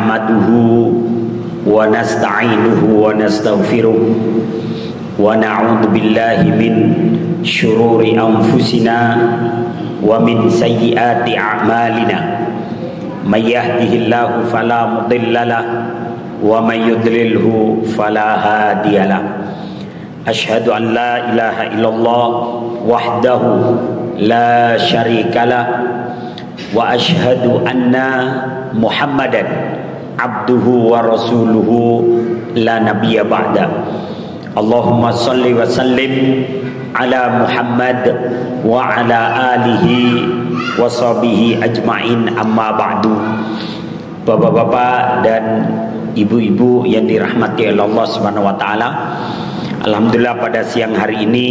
nahmaduhu wa nasta'inuhu wa nastaghfiruh wa na'udzu billahi min syururi anfusina wa min sayyiati a'malina may yahdihillahu fala mudhillalah wa may yudlilhu fala hadiyalah. Asyhadu an la ilaha illallah wahdahu la syarikalah wa asyhadu anna Muhammadan abduhu wa rasuluhu la nabiyya ba'da. Allahumma salli wa sallim ala Muhammad wa ala alihi wa sahbihi ajma'in, amma ba'du. Bapak-bapak dan ibu-ibu yang dirahmati oleh Allah Subhanahu wa taala, alhamdulillah pada siang hari ini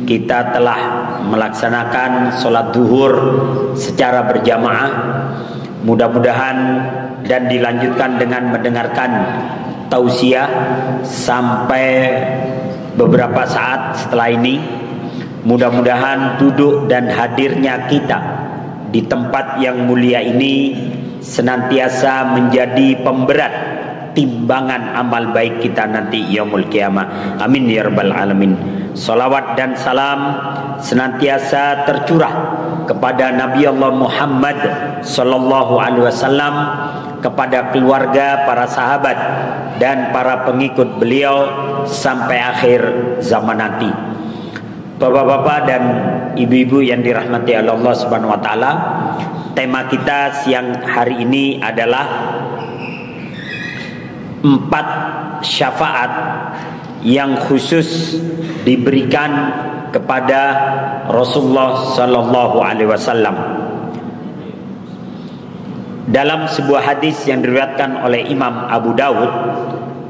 kita telah melaksanakan sholat duhur secara berjamaah. Mudah-mudahan dan dilanjutkan dengan mendengarkan tausiah sampai beberapa saat setelah ini. Mudah-mudahan duduk dan hadirnya kita di tempat yang mulia ini senantiasa menjadi pemberat timbangan amal baik kita nanti yaumul qiyamah. Amin ya rabbal alamin. Salawat dan salam senantiasa tercurah kepada Nabi Allah Muhammad sallallahu alaihi wasallam, kepada keluarga, para sahabat dan para pengikut beliau sampai akhir zaman nanti. Bapak-bapak dan ibu-ibu yang dirahmati Allah Subhanahu wa taala, tema kita siang hari ini adalah 4 syafaat yang khusus diberikan kepada Rasulullah sallallahu alaihi wasallam. Dalam sebuah hadis yang diriwayatkan oleh Imam Abu Dawud,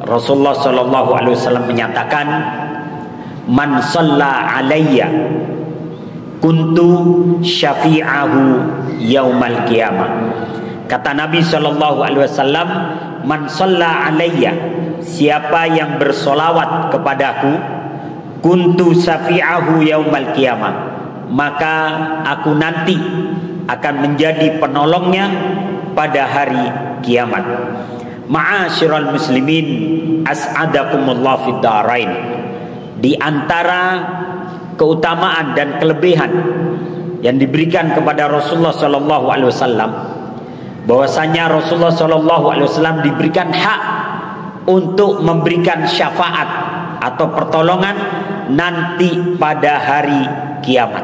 Rasulullah sallallahu alaihi wasallam menyatakan, "Man shalla alayya kuntu syafi'ahu yaumal qiyamah." Kata Nabi sallallahu alaihi wasallam, "Man shalla alayya," siapa yang bersolawat kepadaku, kuntu syafi'ahu yaumal qiyamah, maka aku nanti akan menjadi penolongnya pada hari kiamat. Ma'asyiral muslimin, as'adakumullah fid dharain. Di antara keutamaan dan kelebihan yang diberikan kepada Rasulullah sallallahu alaihi wasallam, bahwasanya Rasulullah sallallahu alaihi wasallam diberikan hak untuk memberikan syafaat atau pertolongan nanti pada hari kiamat.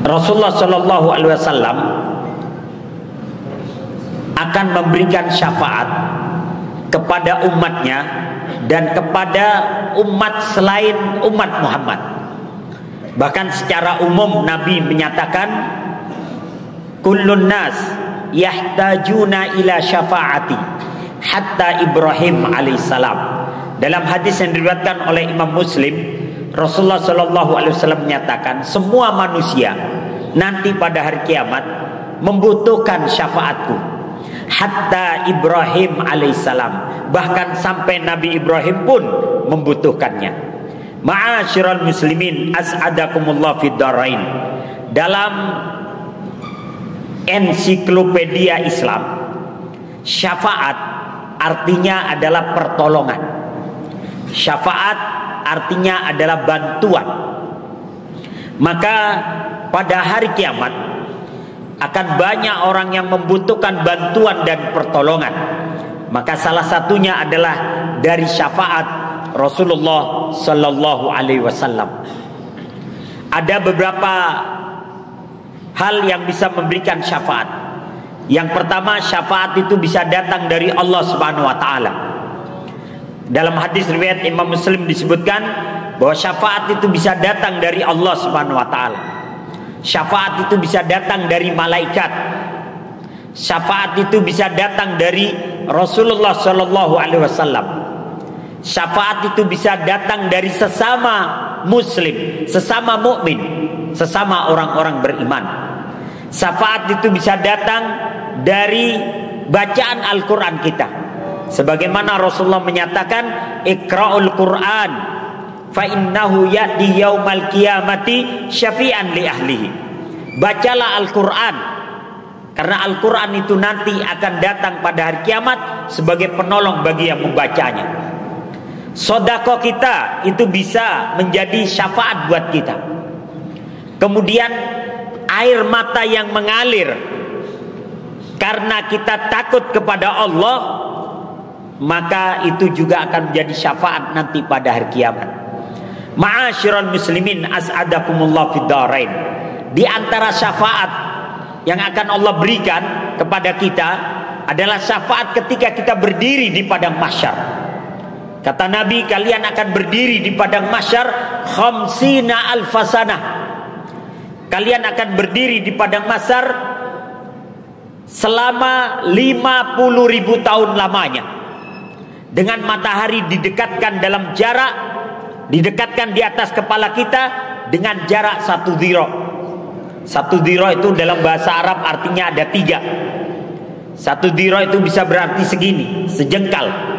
Rasulullah sallallahu alaihi wasallam akan memberikan syafaat kepada umatnya dan kepada umat selain umat Muhammad. Bahkan secara umum Nabi menyatakan, kullun nas yahtajuna ila syafaati hatta Ibrahim alaihissalam. Dalam hadis yang diriwayatkan oleh Imam Muslim, Rasulullah sallallahu alaihi wasallam menyatakan semua manusia nanti pada hari kiamat membutuhkan syafaatku hatta Ibrahim alaihissalam, bahkan sampai Nabi Ibrahim pun membutuhkannya. Ma'asyiral muslimin, as'adakumullah fid dharain. Dalam ensiklopedia Islam, syafaat artinya adalah pertolongan. Syafaat artinya adalah bantuan. Maka pada hari kiamat akan banyak orang yang membutuhkan bantuan dan pertolongan. Maka salah satunya adalah dari syafaat Rasulullah sallallahu alaihi wasallam. Ada beberapa hal yang bisa memberikan syafaat. Yang pertama, syafaat itu bisa datang dari Allah Subhanahu wa taala. Dalam hadis riwayat Imam Muslim disebutkan bahwa syafaat itu bisa datang dari Allah Subhanahu wa taala. Syafaat itu bisa datang dari malaikat. Syafaat itu bisa datang dari Rasulullah sallallahu alaihi wasallam. Syafaat itu bisa datang dari sesama muslim, sesama mukmin, sesama orang-orang beriman. Syafaat itu bisa datang dari bacaan Al-Quran kita. Sebagaimana Rasulullah menyatakan, Iqra'ul Quran fa innahu ya'ti yaumal qiyamati syafi'an li ahlihi. Bacalah Al-Quran, Karena Al-Quran itu nanti akan datang pada hari kiamat sebagai penolong bagi yang membacanya. Sedekah kita itu bisa menjadi syafaat buat kita. Kemudian air mata yang mengalir karena kita takut kepada Allah, maka itu juga akan menjadi syafaat nanti pada hari kiamat. Ma'asyiral muslimin, as'adakumullah fid dharain. Di antara syafaat yang akan Allah berikan kepada kita adalah syafaat ketika kita berdiri di padang mahsyar. Kata Nabi, kalian akan berdiri di padang mahsyar khamsina alfasanah. Kalian akan berdiri di padang mahsyar selama 50.000 tahun lamanya. Dengan matahari didekatkan dalam jarak, didekatkan di atas kepala kita dengan jarak 1 dhira'. 1 dhira' itu dalam bahasa Arab artinya ada 3. 1 dhira' itu bisa berarti segini, sejengkal.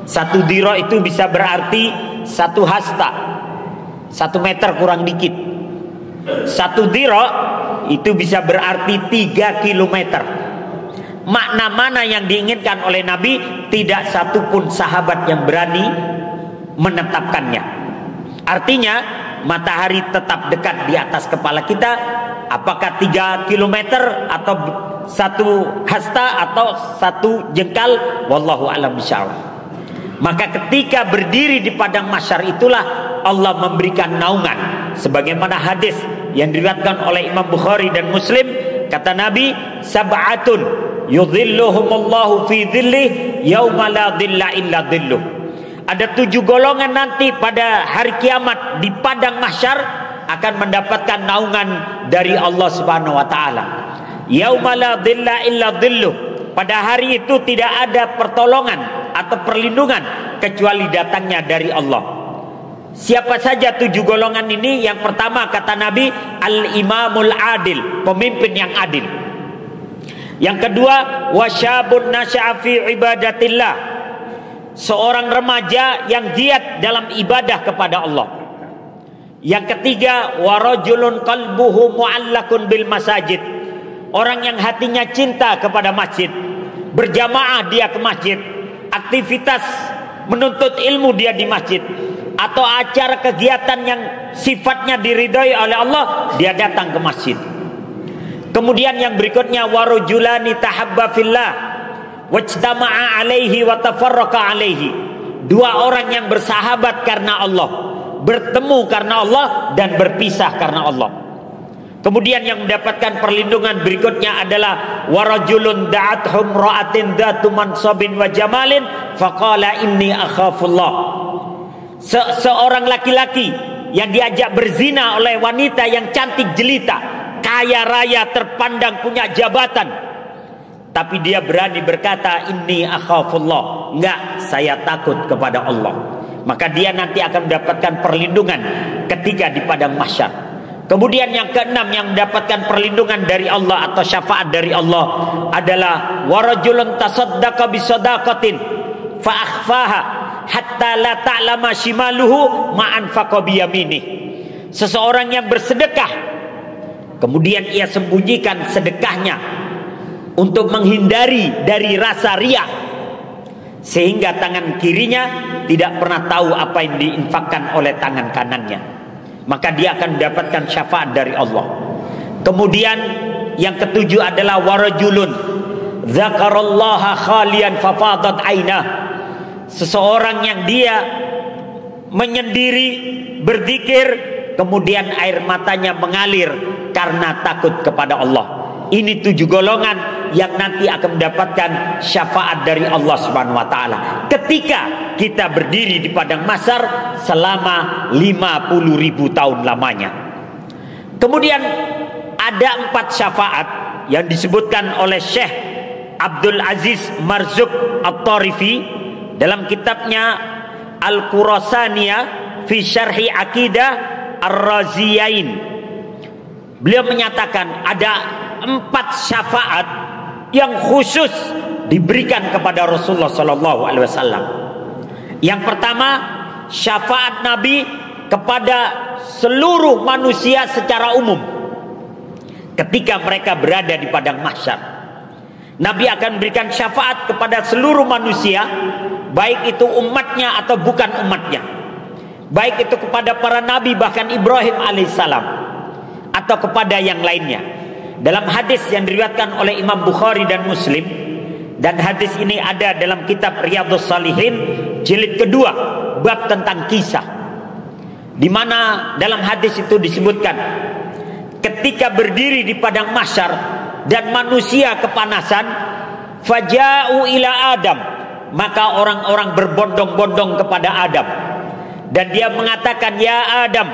1 dhira' itu bisa berarti 1 hasta, 1 meter kurang dikit. 1 dhira' itu bisa berarti 3 kilometer. Makna mana yang diinginkan oleh Nabi, tidak satupun sahabat yang berani menetapkannya. Artinya matahari tetap dekat di atas kepala kita, apakah 3 kilometer atau 1 hasta atau 1 jengkal, wallahu a'lam bishawab. Maka ketika berdiri di padang mahsyar itulah Allah memberikan naungan, sebagaimana hadis yang diriwayatkan oleh Imam Bukhari dan Muslim. Kata Nabi, sab'atun yudhilluhumullahu fi dhillih yauma la dhilla illa dhilluh. Ada 7 golongan nanti pada hari kiamat di padang mahsyar akan mendapatkan naungan dari Allah Subhanahu wa taala. Yauma la dhilla illa dhilluh. Pada hari itu tidak ada pertolongan atau perlindungan kecuali datangnya dari Allah. Siapa saja 7 golongan ini? Yang pertama kata Nabi, al-imamul adil, pemimpin yang adil. Yang kedua, wasyabun nasya'a fi ibadatillah, seorang remaja yang giat dalam ibadah kepada Allah. Yang ketiga, warajulun qalbuhu mu'allakun bil masajid, orang yang hatinya cinta kepada masjid, berjamaah dia ke masjid, aktivitas menuntut ilmu dia di masjid, atau acara kegiatan yang sifatnya diridhoi oleh Allah, dia datang ke masjid. Kemudian yang berikutnya, warujulani tahabba fillah wajtama'a alaihi wa tafarraqa alaihi, 2 orang yang bersahabat karena Allah, bertemu karena Allah dan berpisah karena Allah. Kemudian yang mendapatkan perlindungan berikutnya adalah warajulun da'athum ra'atin dzatu mansabin wa jamalin faqala inni akhafullah. Seorang laki-laki yang diajak berzina oleh wanita yang cantik jelita, kaya raya, terpandang, punya jabatan, tapi dia berani berkata inni akhafullah, enggak, saya takut kepada Allah. Maka dia nanti akan mendapatkan perlindungan ketika di padang mahsyar. Kemudian yang keenam yang mendapatkan perlindungan dari Allah atau syafaat dari Allah adalah warajulun tasaddaqa bisadaqatin fa akhfaha hatta la ta'lama shimaluhu ma anfaqa biyaminih. Seseorang yang bersedekah kemudian ia sembunyikan sedekahnya untuk menghindari dari rasa riya, sehingga tangan kirinya tidak pernah tahu apa yang diinfakkan oleh tangan kanannya. Maka dia akan mendapatkan syafaat dari Allah. Kemudian yang ketujuh adalah warajulun dzakarallaha khalian fafadat ainah, seseorang yang dia menyendiri berzikir kemudian air matanya mengalir karena takut kepada Allah. Ini 7 golongan yang nanti akan mendapatkan syafaat dari Allah Subhanahu wa taala ketika kita berdiri di padang mahsyar selama 50.000 tahun lamanya. Kemudian ada 4 syafaat yang disebutkan oleh Syekh Abdul Aziz Marzuq At-Tarifi dalam kitabnya Al-Qurasaniyah fi Syarhi Aqidah Ar-Raziyain. Beliau menyatakan ada 4 syafaat yang khusus diberikan kepada Rasulullah SAW. Yang pertama, syafaat Nabi kepada seluruh manusia secara umum. ketika mereka berada di padang mahsyar. Nabi akan berikan syafaat kepada seluruh manusia, baik itu umatnya atau bukan umatnya, baik itu kepada para nabi bahkan Ibrahim alaihissalam atau kepada yang lainnya. Dalam hadis yang diriwayatkan oleh Imam Bukhari dan Muslim, dan hadis ini ada dalam kitab Riyadhus Shalihin jilid kedua, bab tentang kisah, di mana dalam hadis itu disebutkan ketika berdiri di padang mahsyar dan manusia kepanasan, faja'u ila Adam, maka orang-orang berbondong-bondong kepada Adam, dan dia mengatakan, ya Adam,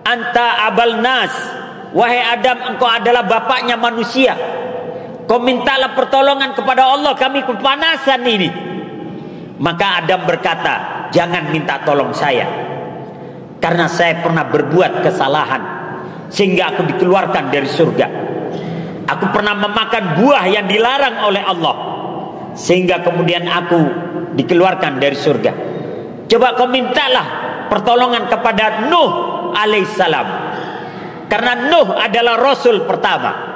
anta abal nas, wahai Adam, engkau adalah bapaknya manusia, kau mintalah pertolongan kepada Allah, kami kepanasan ini. Maka Adam berkata, jangan minta tolong saya, karena saya pernah berbuat kesalahan sehingga aku dikeluarkan dari surga. Aku pernah memakan buah yang dilarang oleh Allah sehingga kemudian aku dikeluarkan dari surga. Coba kau mintalah pertolongan kepada Nuh alaihissalam, karena Nuh adalah rasul pertama.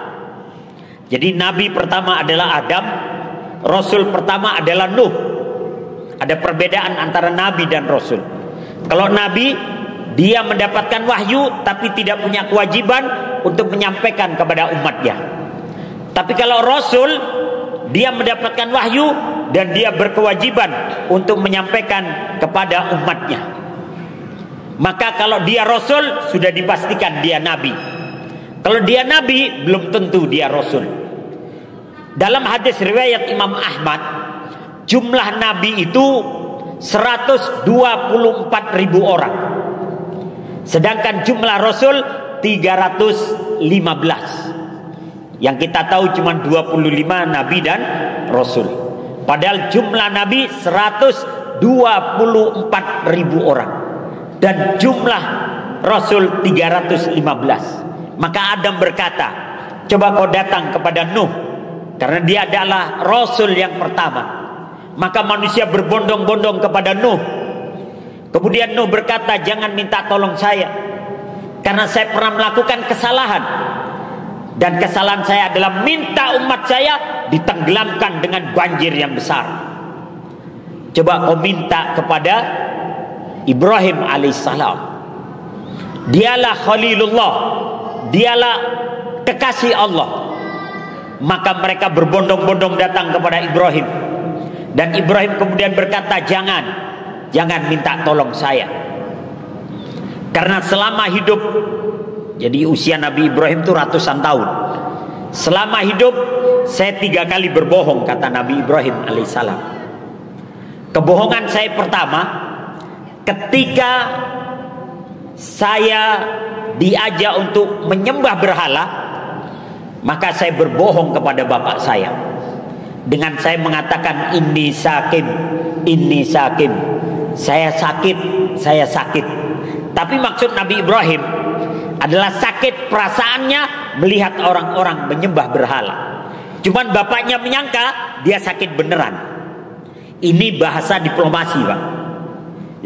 Jadi nabi pertama adalah Adam, rasul pertama adalah Nuh. Ada perbedaan antara nabi dan rasul. Kalau nabi, dia mendapatkan wahyu tapi tidak punya kewajiban untuk menyampaikan kepada umatnya. Tapi kalau rasul, dia mendapatkan wahyu dan dia berkewajiban untuk menyampaikan kepada umatnya. Maka kalau dia rasul, sudah dipastikan dia nabi. Kalau dia nabi, belum tentu dia rasul. Dalam hadis riwayat Imam Ahmad, jumlah nabi itu 124.000 orang, sedangkan jumlah rasul 315. Yang kita tahu cuma 25 nabi dan rasul, padahal jumlah nabi 124.000 orang dan jumlah rasul 315. Maka Adam berkata, coba kau datang kepada Nuh, karena dia adalah rasul yang pertama. Maka manusia berbondong-bondong kepada Nuh. Kemudian Nuh berkata, jangan minta tolong saya, karena saya pernah melakukan kesalahan, dan kesalahan saya adalah minta umat saya ditenggelamkan dengan banjir yang besar. Coba kau minta kepada Ibrahim alaihissalam, dialah Khalilullah, dialah kekasih Allah. Maka mereka berbondong-bondong datang kepada Ibrahim, dan Ibrahim kemudian berkata, jangan minta tolong saya, karena selama hidup, jadi usia Nabi Ibrahim itu ratusan tahun, selama hidup saya 3 kali berbohong, kata Nabi Ibrahim alaihissalam. Kebohongan saya pertama, ketika saya diajak untuk menyembah berhala, maka saya berbohong kepada bapak saya dengan saya mengatakan, inni sakim, saya sakit. Tapi maksud Nabi Ibrahim adalah sakit perasaannya melihat orang-orang menyembah berhala. Cuman bapaknya menyangka dia sakit beneran. Ini bahasa diplomasi, Pak.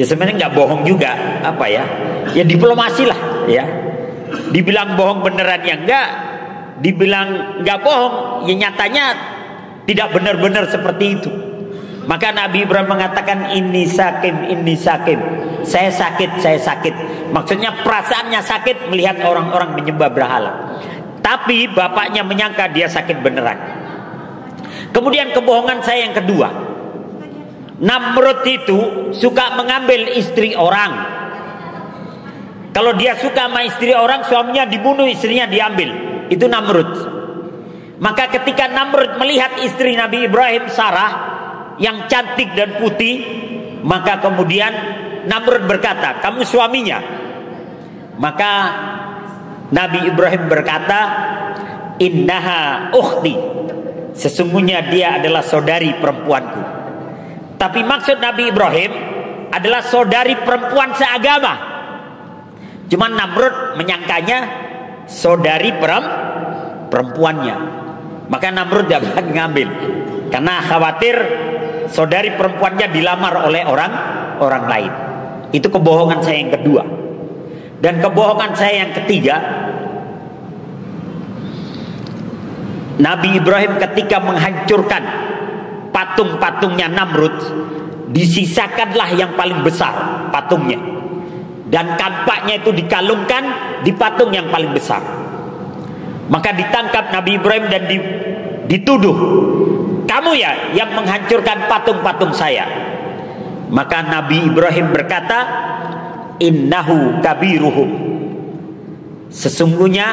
Ya sebenarnya nggak bohong juga, apa ya? Ya diplomasi lah, ya. Dibilang bohong beneran ya enggak, dibilang nggak bohong ya nyatanya tidak benar-benar seperti itu. Maka Nabi Ibrahim mengatakan, inni sakim, saya sakit. Maksudnya perasaannya sakit melihat orang-orang menyembah berhala, tapi bapaknya menyangka dia sakit beneran. Kemudian kebohongan saya yang kedua, Namrud itu suka mengambil istri orang. Kalau dia suka sama istri orang, suaminya dibunuh, istrinya diambil. Itu Namrud. Maka ketika Namrud melihat istri Nabi Ibrahim, Sarah, yang cantik dan putih, maka kemudian Namrud berkata, kamu suaminya? Maka Nabi Ibrahim berkata, innaha ukhti, sesungguhnya dia adalah saudari perempuanku. Tapi maksud Nabi Ibrahim adalah saudari perempuan seagama. Cuman Namrud menyangkanya saudari perempuannya. Maka Namrud dapat mengambil, karena khawatir saudari perempuannya dilamar oleh orang lain. Itu kebohongan saya yang kedua. Dan kebohongan saya yang ketiga, Nabi Ibrahim ketika menghancurkan patung-patungnya Namrud, disisakanlah yang paling besar patungnya, dan kampaknya itu dikalungkan di patung yang paling besar. Maka ditangkap Nabi Ibrahim dan dituduh, kamu ya yang menghancurkan patung-patung saya. Maka Nabi Ibrahim berkata, innahu kabiruhum, sesungguhnya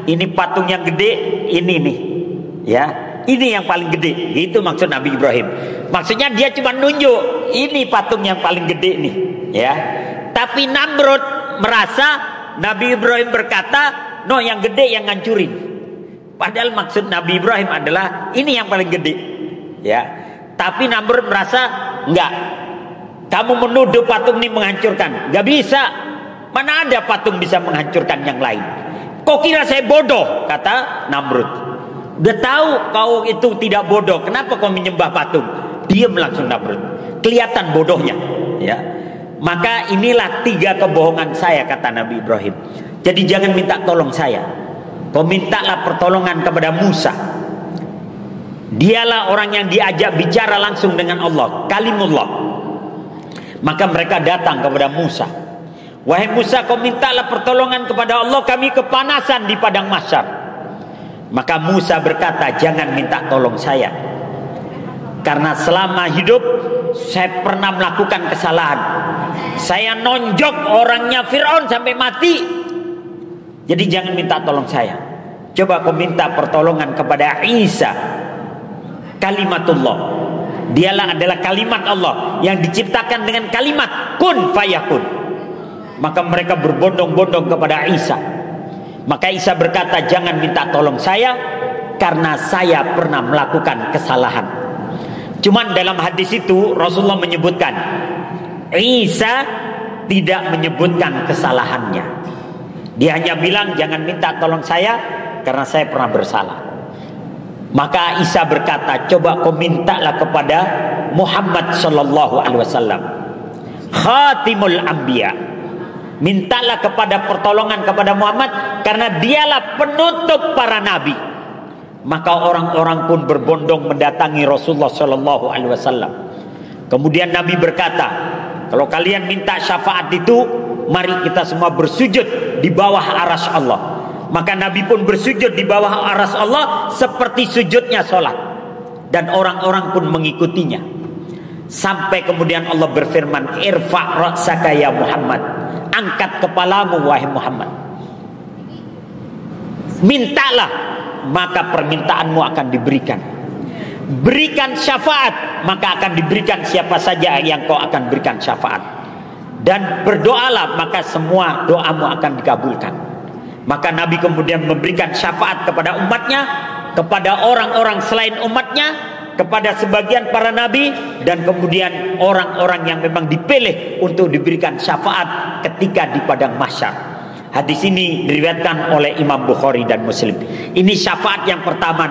ini patung yang gede ini nih, ya, ini yang paling gede. Itu maksud Nabi Ibrahim. Maksudnya dia cuma nunjuk ini patung yang paling gede nih, ya. Tapi Namrud merasa Nabi Ibrahim berkata, no, yang gede yang ngancurin. Padahal maksud Nabi Ibrahim adalah ini yang paling gede, ya. Tapi Namrud merasa enggak, kamu menuduh patung ini menghancurkan, enggak bisa. Mana ada patung bisa menghancurkan yang lain? Kau kira saya bodoh? Kata Namrud. Udah tahu kau itu tidak bodoh, kenapa kau menyembah patung? Diam langsung Namrud. Kelihatan bodohnya, ya. Maka inilah 3 kebohongan saya, kata Nabi Ibrahim. Jadi jangan minta tolong saya. Kau mintalah pertolongan kepada Musa. Dialah orang yang diajak bicara langsung dengan Allah, kalimullah. Maka mereka datang kepada Musa. Wahai Musa, kau mintalah pertolongan kepada Allah, kami kepanasan di padang mahsyar. Maka Musa berkata, jangan minta tolong saya, karena selama hidup saya pernah melakukan kesalahan. Saya nonjok orangnya Fir'aun sampai mati. Jadi jangan minta tolong saya. Coba kau minta pertolongan kepada Isa, kalimatullah. Dialah adalah kalimat Allah yang diciptakan dengan kalimat kun fayakun. Maka mereka berbondong-bondong kepada Isa. Maka Isa berkata, jangan minta tolong saya, karena saya pernah melakukan kesalahan. Cuman dalam hadis itu Rasulullah menyebutkan, Isa tidak menyebutkan kesalahannya. Dia hanya bilang, jangan minta tolong saya, karena saya pernah bersalah. Maka Isa berkata, coba kau mintalah kepada Muhammad sallallahu alaihi wasallam, khatimul anbiya. Mintalah kepada pertolongan kepada Muhammad, karena dialah penutup para nabi. Maka orang-orang pun berbondong mendatangi Rasulullah sallallahu alaihi wasallam. Kemudian Nabi berkata, kalau kalian minta syafaat itu, mari kita semua bersujud di bawah arasy Allah. Maka Nabi pun bersujud di bawah arasy Allah seperti sujudnya sholat, dan orang-orang pun mengikutinya. Sampai kemudian Allah berfirman, irfa' ra'saka ya Muhammad, angkat kepalamu wahai Muhammad. Mintalah, maka permintaanmu akan diberikan. Berikan syafaat, maka akan diberikan siapa saja yang kau akan berikan syafaat. Dan berdoalah, maka semua doamu akan dikabulkan. Maka Nabi kemudian memberikan syafaat kepada umatnya, kepada orang-orang selain umatnya, kepada sebagian para nabi, dan kemudian orang-orang yang memang dipilih untuk diberikan syafaat ketika di padang mahsyar. Hadis ini diriwayatkan oleh Imam Bukhari dan Muslim. Ini syafaat yang pertama,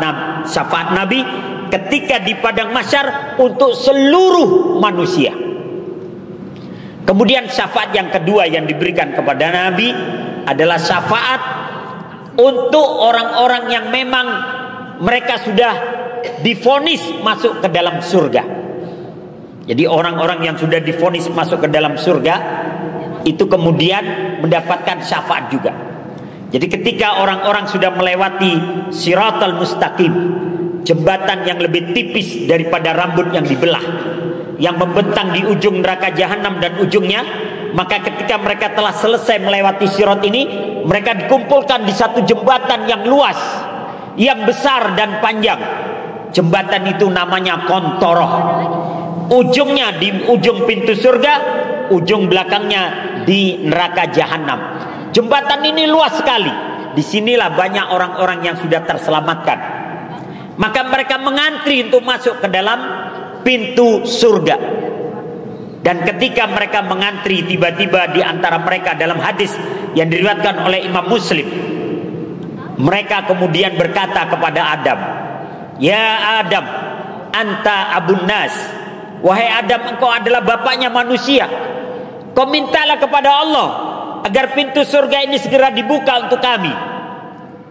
syafaat Nabi ketika di padang mahsyar untuk seluruh manusia. Kemudian syafaat yang kedua yang diberikan kepada Nabi adalah syafaat untuk orang-orang yang memang mereka sudah divonis masuk ke dalam surga. Jadi orang-orang yang sudah divonis masuk ke dalam surga itu kemudian mendapatkan syafaat juga. Jadi ketika orang-orang sudah melewati Siratal Mustaqim, jembatan yang lebih tipis daripada rambut yang dibelah, yang membentang di ujung neraka jahanam dan ujungnya, maka ketika mereka telah selesai melewati sirat ini, mereka dikumpulkan di satu jembatan yang luas, yang besar dan panjang. Jembatan itu namanya Qontoroh. Ujungnya di ujung pintu surga, ujung belakangnya di neraka jahanam. Jembatan ini luas sekali. Disinilah banyak orang-orang yang sudah terselamatkan. Maka mereka mengantri untuk masuk ke dalam pintu surga. Dan ketika mereka mengantri, tiba-tiba di antara mereka, dalam hadis yang diriwayatkan oleh Imam Muslim, mereka kemudian berkata kepada Adam, ya Adam, anta abun nas. Wahai Adam, engkau adalah bapaknya manusia. Kau mintalah kepada Allah agar pintu surga ini segera dibuka untuk kami.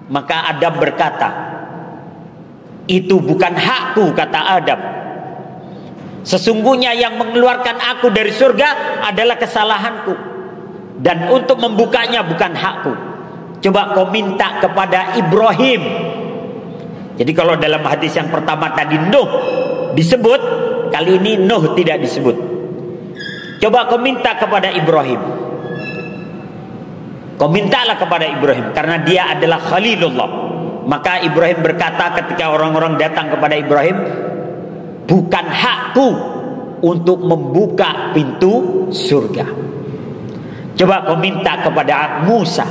Maka Adam berkata, Itu bukan hakku, kata Adam. Sesungguhnya yang mengeluarkan aku dari surga adalah kesalahanku, dan untuk membukanya bukan hakku. Coba kau minta kepada Ibrahim. Jadi kalau dalam hadis yang pertama tadi Nuh disebut, kali ini Nuh tidak disebut. Coba kau minta kepada Ibrahim. Kau mintalah kepada Ibrahim, karena dia adalah Khalilullah. Maka Ibrahim berkata ketika orang-orang datang kepada Ibrahim, bukan hakku untuk membuka pintu surga. Coba kau minta kepada Musa.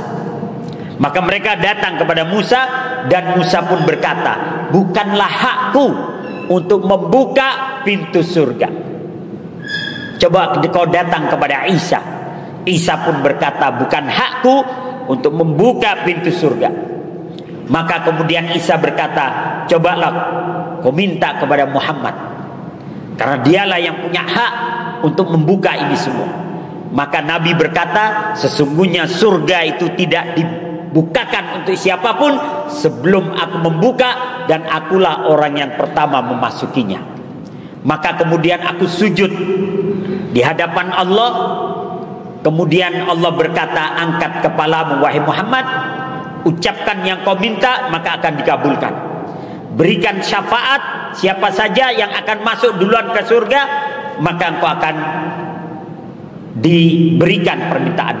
Maka mereka datang kepada Musa, dan Musa pun berkata, bukanlah hakku untuk membuka pintu surga. Coba kau datang kepada Isa. Isa pun berkata, bukan hakku untuk membuka pintu surga. Maka kemudian Isa berkata, cobalah kau minta kepada Muhammad, karena dialah yang punya hak untuk membuka ini semua. Maka Nabi berkata, sesungguhnya surga itu tidak dibukakan untuk siapapun sebelum aku membuka, dan akulah orang yang pertama memasukinya. Maka kemudian aku sujud di hadapan Allah. Kemudian Allah berkata, angkat kepalamu wahai Muhammad, ucapkan yang kau minta, maka akan dikabulkan. Berikan syafaat siapa saja yang akan masuk duluan ke surga, maka engkau akan diberikan permintaan.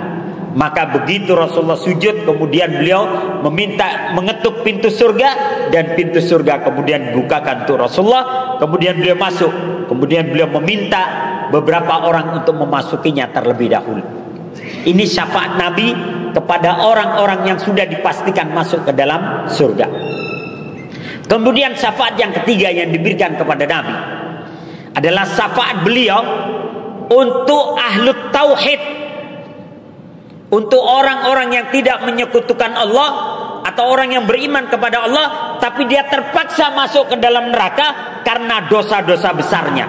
Maka begitu Rasulullah sujud, kemudian beliau meminta, mengetuk pintu surga, dan pintu surga kemudian dibukakan untuk Rasulullah. Kemudian beliau masuk, kemudian beliau meminta beberapa orang untuk memasukinya terlebih dahulu. Ini syafaat Nabi kepada orang-orang yang sudah dipastikan masuk ke dalam surga. Kemudian syafaat yang ketiga yang diberikan kepada Nabi adalah syafaat beliau untuk ahlut tauhid, untuk orang-orang yang tidak menyekutukan Allah, atau orang yang beriman kepada Allah tapi dia terpaksa masuk ke dalam neraka karena dosa-dosa besarnya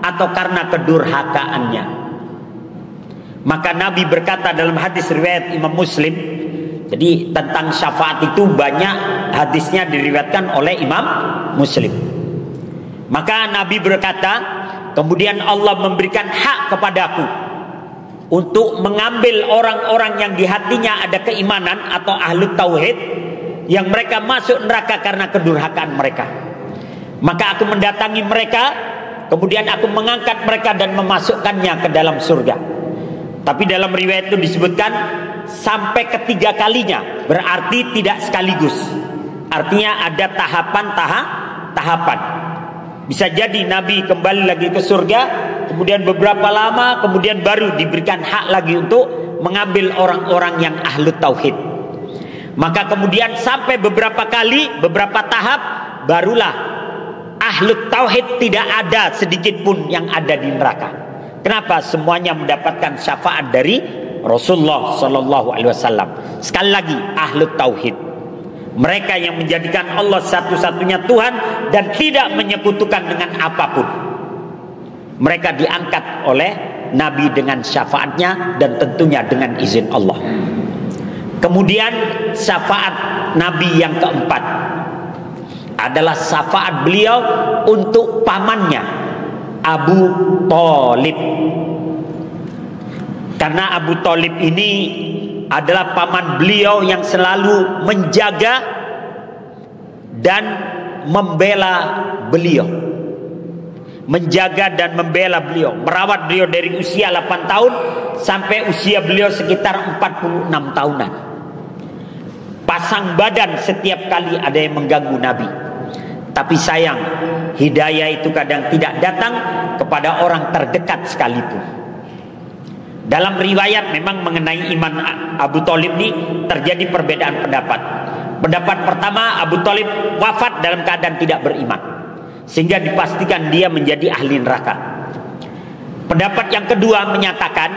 atau karena kedurhakaannya. Maka Nabi berkata dalam hadis riwayat Imam Muslim, jadi tentang syafaat itu banyak hadisnya diriwayatkan oleh Imam Muslim. Maka Nabi berkata, kemudian Allah memberikan hak kepadaku untuk mengambil orang-orang yang di hatinya ada keimanan atau ahlu tauhid, yang mereka masuk neraka karena kedurhakaan mereka. Maka aku mendatangi mereka, kemudian aku mengangkat mereka dan memasukkannya ke dalam surga. Tapi dalam riwayat itu disebutkan sampai ketiga kalinya, berarti tidak sekaligus. Artinya ada tahapan. Bisa jadi Nabi kembali lagi ke surga, kemudian beberapa lama, kemudian baru diberikan hak lagi untuk mengambil orang-orang yang ahlu tauhid. Maka kemudian sampai beberapa kali, beberapa tahap, barulah ahlu tauhid tidak ada sedikit pun yang ada di neraka. Kenapa? Semuanya mendapatkan syafaat dari Rasulullah Sallallahu Alaihi Wasallam. Sekali lagi, ahlu tauhid, mereka yang menjadikan Allah satu-satunya Tuhan dan tidak menyekutukan dengan apapun. Mereka diangkat oleh Nabi dengan syafaatnya, dan tentunya dengan izin Allah. Kemudian syafaat Nabi yang keempat adalah syafaat beliau untuk pamannya, Abu Thalib. Karena Abu Thalib ini adalah paman beliau yang selalu menjaga dan membela beliau, menjaga dan membela beliau, merawat beliau dari usia 8 tahun sampai usia beliau sekitar 46 tahunan. Pasang badan setiap kali ada yang mengganggu Nabi. Tapi sayang, hidayah itu kadang tidak datang kepada orang terdekat sekalipun. Dalam riwayat memang mengenai iman Abu Thalib ini terjadi perbedaan pendapat. Pendapat pertama, Abu Thalib wafat dalam keadaan tidak beriman, sehingga dipastikan dia menjadi ahli neraka. Pendapat yang kedua menyatakan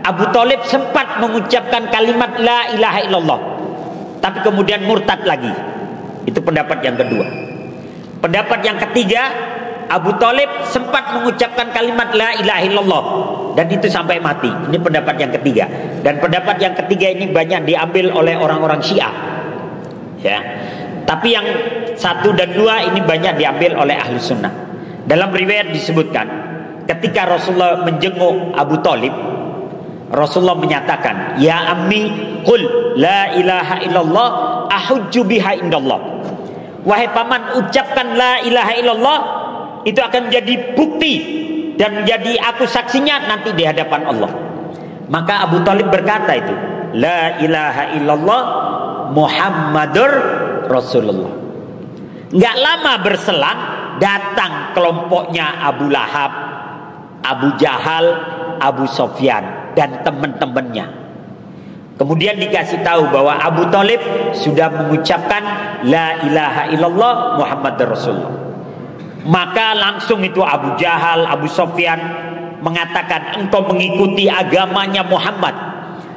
Abu Thalib sempat mengucapkan kalimat la ilaha illallah, tapi kemudian murtad lagi. Itu pendapat yang kedua. Pendapat yang ketiga, Abu Thalib sempat mengucapkan kalimat la ilaha illallah dan itu sampai mati. Ini pendapat yang ketiga. Dan pendapat yang ketiga ini banyak diambil oleh orang-orang Syiah. Ya. Tapi yang 1 dan 2 ini banyak diambil oleh ahli sunnah. Dalam riwayat disebutkan, ketika Rasulullah menjenguk Abu Thalib, Rasulullah menyatakan, "Ya ammi, qul la ilaha illallah ahujju biha indallah." Wahai paman, ucapkan la ilaha illallah, itu akan menjadi bukti dan menjadi aku saksinya nanti di hadapan Allah. Maka Abu Thalib berkata itu, la ilaha illallah Muhammadur Rasulullah. Nggak lama berselang, datang kelompoknya Abu Lahab, Abu Jahal, Abu Sofyan dan teman-temannya. Kemudian dikasih tahu bahwa Abu Thalib sudah mengucapkan la ilaha illallah Muhammadur Rasulullah. Maka langsung itu Abu Jahal, Abu Sofyan mengatakan, engkau mengikuti agamanya Muhammad,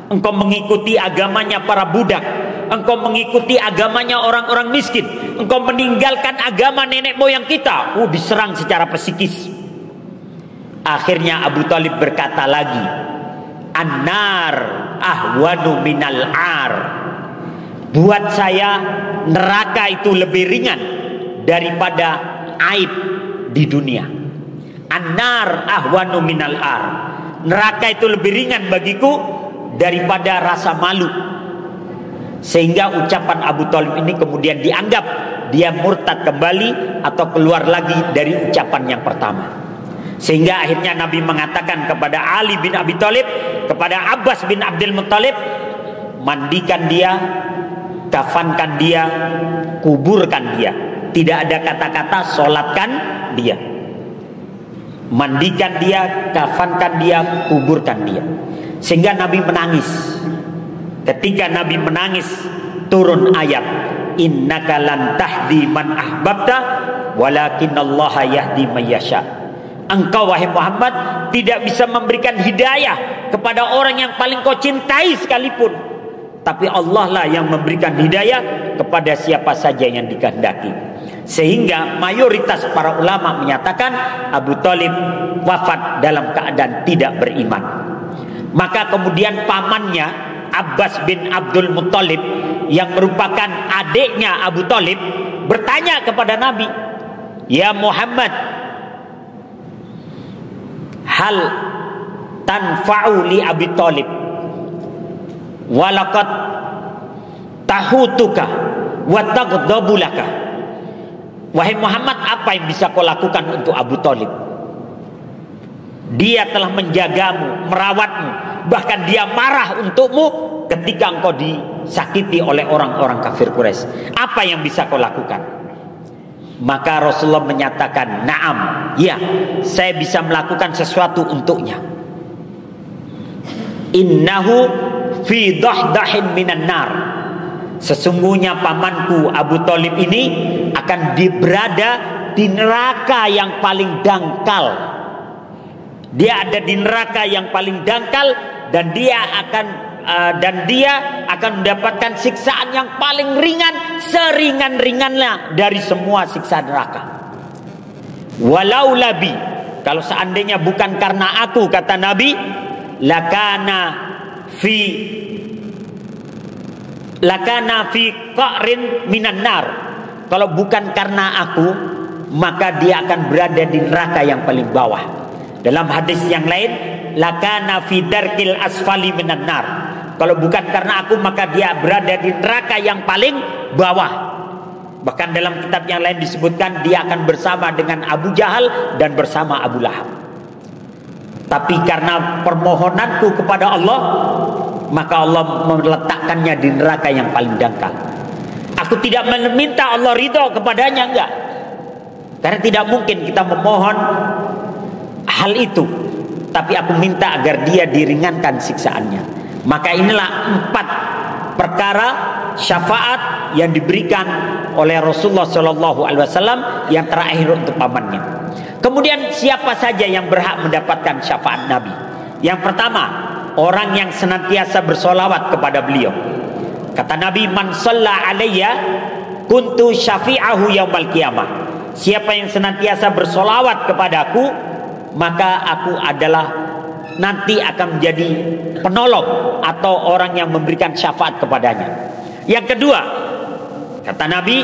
engkau mengikuti agamanya para budak, engkau mengikuti agamanya orang-orang miskin, engkau meninggalkan agama nenek moyang kita. Diserang secara psikis. Akhirnya Abu Thalib berkata lagi, an-nar ahwanu minal ar. Buat saya neraka itu lebih ringan daripada aib di dunia. An-nar ahwanu minal ar. Neraka itu lebih ringan bagiku daripada rasa malu. Sehingga ucapan Abu Thalib ini kemudian dianggap dia murtad kembali atau keluar lagi dari ucapan yang pertama. Sehingga akhirnya Nabi mengatakan kepada Ali bin Abi Thalib, kepada Abbas bin Abdul Muttalib, mandikan dia, kafankan dia, kuburkan dia. Tidak ada kata-kata solatkan dia. Mandikan dia, kafankan dia, kuburkan dia. Sehingga Nabi menangis. Ketika Nabi menangis, turun ayat, innaka lan tahdi man ahbabta walakinallaha yahdi man yasha. Engkau wahai Muhammad tidak bisa memberikan hidayah kepada orang yang paling kau cintai sekalipun, tapi Allah lah yang memberikan hidayah kepada siapa saja yang dikehendaki. Sehingga mayoritas para ulama menyatakan Abu Thalib wafat dalam keadaan tidak beriman. Maka kemudian pamannya Abbas bin Abdul Muttalib yang merupakan adiknya Abu Thalib bertanya kepada Nabi, ya Muhammad, hal tanfa'u li Abi Thalib walaqad tahutuka wa taghdabu laka. Wahai Muhammad, apa yang bisa kau lakukan untuk Abu Thalib? Dia telah menjagamu, merawatmu, bahkan dia marah untukmu ketika engkau disakiti oleh orang-orang kafir Quraisy. Apa yang bisa kau lakukan? Maka Rasulullah menyatakan, na'am, ya, saya bisa melakukan sesuatu untuknya. Innahu fi dahdahin minan nar. Sesungguhnya pamanku Abu Thalib ini akan berada di neraka yang paling dangkal. Dia ada di neraka yang paling dangkal dan dia akan mendapatkan siksaan yang paling ringan, seringan-ringannya dari semua siksa neraka. Walau labi, kalau seandainya bukan karena aku, kata Nabi, lakana fi qa'rin minan nar. Kalau bukan karena aku, maka dia akan berada di neraka yang paling bawah. Dalam hadis yang lain, lakana fi darkil asfali minan nar. Kalau bukan karena aku, maka dia berada di neraka yang paling bawah. Bahkan dalam kitab yang lain disebutkan dia akan bersama dengan Abu Jahal dan bersama Abu Lahab. Tapi karena permohonanku kepada Allah, maka Allah meletakkannya di neraka yang paling dangkal. Aku tidak meminta Allah ridho kepadanya, enggak. Karena tidak mungkin kita memohon hal itu. Tapi aku minta agar dia diringankan siksaannya. Maka inilah 4 perkara syafaat yang diberikan oleh Rasulullah SAW yang terakhir untuk pamannya. Kemudian siapa saja yang berhak mendapatkan syafaat Nabi? Yang pertama, orang yang senantiasa bersolawat kepada beliau. Kata Nabi, man shalla alayya kuntu syafi'ahu yaumal qiyamah. Siapa yang senantiasa bersolawat kepadaku, maka aku adalah nanti akan menjadi penolong atau orang yang memberikan syafaat kepadanya. Yang kedua, Kata Nabi,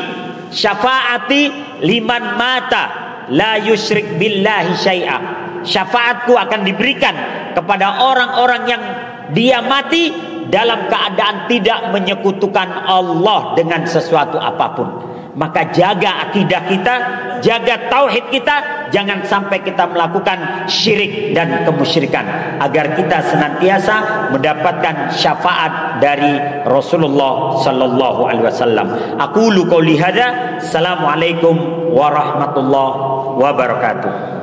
syafaati liman mata la yusyrik billahi syai'a. Syafaatku akan diberikan kepada orang-orang yang dia mati dalam keadaan tidak menyekutukan Allah dengan sesuatu apapun. Maka jaga akidah kita, jaga tauhid kita, jangan sampai kita melakukan syirik dan kemusyrikan, agar kita senantiasa mendapatkan syafaat dari Rasulullah sallallahu alaihi wasallam. Aqulu qouli hadza, assalamualaikum warahmatullahi wabarakatuh.